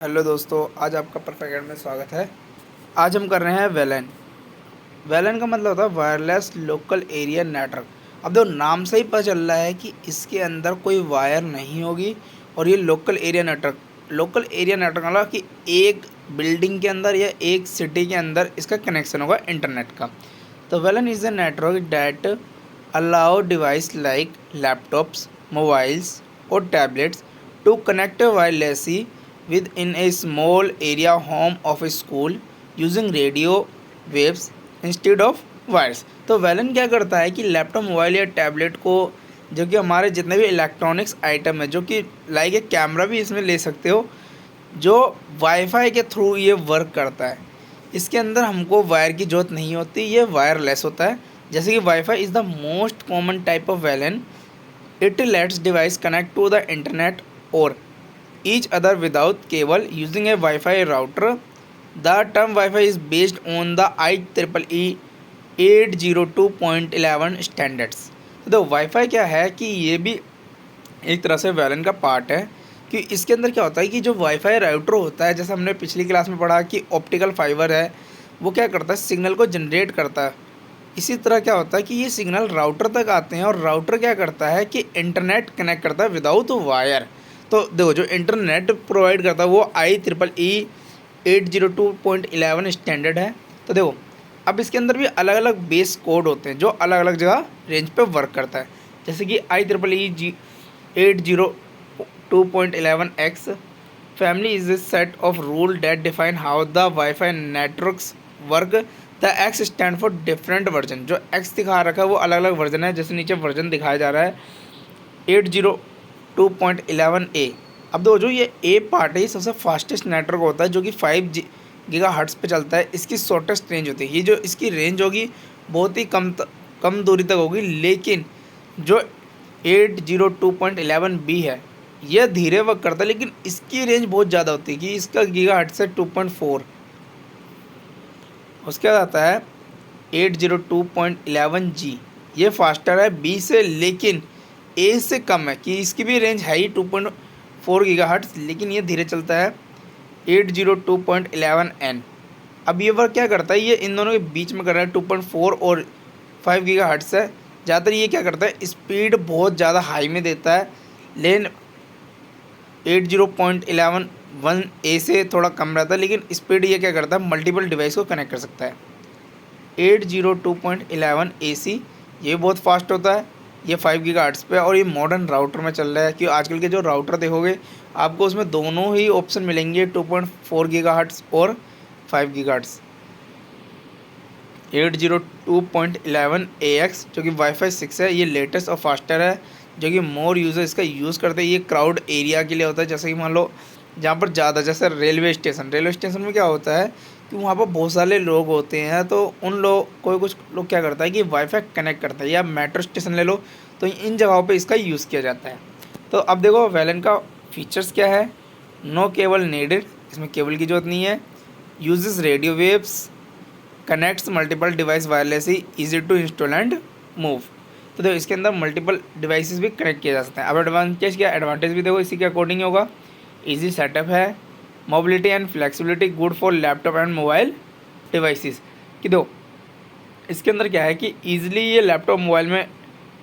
Hello दोस्तों, आज आपका परफेक्ट में स्वागत है। आज हम कर रहे हैं वेलन। वेलन का मतलब होता है वायरलेस लोकल एरिया नेटवर्क। अब देखो, नाम से ही पता चल रहा है कि इसके अंदर कोई वायर नहीं होगी और ये लोकल एरिया नेटवर्क मतलब कि एक बिल्डिंग के अंदर या एक सिटी के अंदर इसका कनेक्शन होगा इंटरनेट का। तो Velan is a network that allow device like laptops, mobiles और tablets to connect wirelessly within a small area home of a school using radio waves instead of wires। तो वेलन क्या करता है कि लैपटॉप, मोबाइल या टैबलेट को, जो कि हमारे जितने भी इलेक्ट्रॉनिक्स आइटम है, जो कि लाइक एक कैमरा भी इसमें ले सकते हो, जो वाईफाई के थ्रू ये वर्क करता है। इसके अंदर हमको वायर की ज़रूरत नहीं होती, ये वायरलेस होता है। जैसे कि WiFi is the most common type of WLAN. It lets device connect to the internet or each other without cable using a Wi-Fi router. The term Wi-Fi is based on the IEEE 802.11 standards। तो wifi क्या है कि ये भी एक तरह से वेलन का पार्ट है। कि इसके अंदर क्या होता है कि जो वाईफाई राउटर होता है, जैसे हमने पिछली क्लास में पढ़ा कि ऑप्टिकल फाइबर है, वो क्या करता है, सिग्नल को जनरेट करता है। इसी तरह क्या होता है कि ये सिग्नल राउटर तक आते हैं और राउटर क्या करता है कि इंटरनेट कनेक्ट करता है विदाउट वायर। तो देखो, जो इंटरनेट प्रोवाइड करता है वो IEEE 802.11 स्टैंडर्ड है। तो देखो, अब इसके अंदर भी अलग अलग बेस कोड होते हैं जो अलग अलग जगह रेंज पे वर्क करता है। जैसे कि IEEE 802.11x family is a set of rule that define how the WiFi networks work. The x stand for different version. जो एक्स दिखा रखा है वो अलग अलग वर्जन है, जैसे नीचे वर्जन दिखाया जा रहा है 802.11a। अब दो, जो ये ए पार्ट है, ये सबसे फास्टेस्ट नेटवर्क होता है जो कि 5 गीगा हर्ट्स पे चलता है। इसकी शॉर्टेस्ट रेंज होती है। ये जो इसकी रेंज होगी बहुत ही कम दूरी तक होगी। लेकिन जो 802.11b है, यह धीरे वर्क करता है, लेकिन इसकी रेंज बहुत ज़्यादा होती है कि इसका गीगा हर्ट्स है 2.4। उसके बाद आता है 802.11g। ये फास्टर है बी से, लेकिन ए से कम है कि इसकी भी रेंज है ही 2.4 गीगाहर्ट्ज़, लेकिन ये धीरे चलता है 802.11n। अब ये वर्क क्या करता है, ये इन दोनों के बीच में कर रहा है 2.4 और 5 गीगाहर्ट्ज़ है। ज़्यादातर ये क्या करता है, स्पीड बहुत ज़्यादा हाई में देता है, लेकिन 802.11 से थोड़ा कम रहता है। लेकिन स्पीड ये क्या करता है, मल्टीपल डिवाइस को कनेक्ट कर सकता है। 802.11ac ये बहुत फास्ट होता है। ये 5 गीगाहर्ट्ज़ पे और ये मॉडर्न राउटर में चल रहा है। कि आजकल के जो राउटर देखोगे आपको उसमें दोनों ही ऑप्शन मिलेंगे, 2.4 गीगाहर्ट्ज़ और 5 गीगाहर्ट्ज़। 802.11ax जो कि वाईफाई 6 है, ये लेटेस्ट और फास्टर है, जो कि मोर यूज़र इसका यूज़ करते हैं। ये क्राउड एरिया के लिए होता है, जैसे कि मान लो जहाँ पर ज़्यादा, जैसे रेलवे स्टेशन में क्या होता है कि वहाँ पर बहुत सारे लोग होते हैं, तो उन लोग कुछ लोग क्या करता है कि वाईफाई कनेक्ट करता है। या मेट्रो स्टेशन ले लो, तो इन जगहों पे इसका यूज़ किया जाता है। तो अब देखो वेलन का फीचर्स क्या है। नो केबल नीडेड, इसमें केबल की ज़रूरत नहीं है। Uses radio waves, connects multiple devices wirelessly, easy to install and move. तो देखो, इसके अंदर मल्टीपल डिवाइसेस भी कनेक्ट किए जा सकते हैं। अब एडवांटेज क्या, एडवांटेज भी देखो इसी के अकॉर्डिंग होगा। ईजी सेटअप है, mobility and flexibility, good for laptop and mobile devices. कि दो, इसके अंदर क्या है कि ईजिली ये लैपटॉप मोबाइल में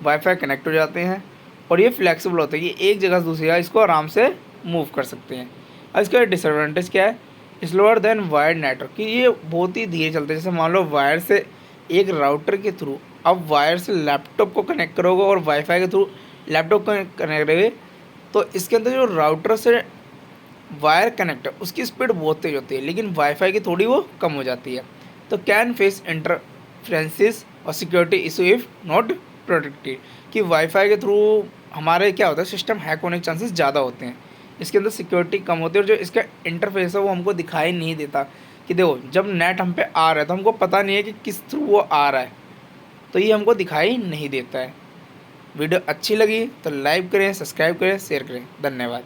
वाईफाई कनेक्ट हो जाते हैं और ये फ्लेक्सिबल होते हैं कि एक जगह से दूसरी जगह इसको आराम से मूव कर सकते हैं। अब इसका डिसएडवांटेज क्या है, स्लोअर देन वायर्ड नेटवर्क, कि ये बहुत ही धीरे चलते हैं। जैसे मान लो वायर से एक राउटर के थ्रू अब वायर से लैपटॉप को कनेक्ट करोगे और वाईफाई के थ्रू लैपटॉप को कनेक्ट करोगे, तो इसके अंदर जो राउटर से वायर कनेक्ट है उसकी स्पीड बहुत तेज़ होती है, लेकिन वाईफाई की थोड़ी वो कम हो जाती है। तो कैन फेस इंटरफ्रेंसेस और security issue if not protected, कि वाईफाई के थ्रू हमारे क्या होता है, सिस्टम हैक होने के चांसेस ज़्यादा होते हैं। इसके अंदर सिक्योरिटी कम होती है और जो इसका इंटरफेस है वो हमको दिखाई नहीं देता। कि देखो, जब नेट हम पे आ रहा है तो हमको पता नहीं है कि किस थ्रू वो आ रहा है, तो ये हमको दिखाई नहीं देता है। वीडियो अच्छी लगी तो लाइक करें, सब्सक्राइब करें, शेयर करें। धन्यवाद।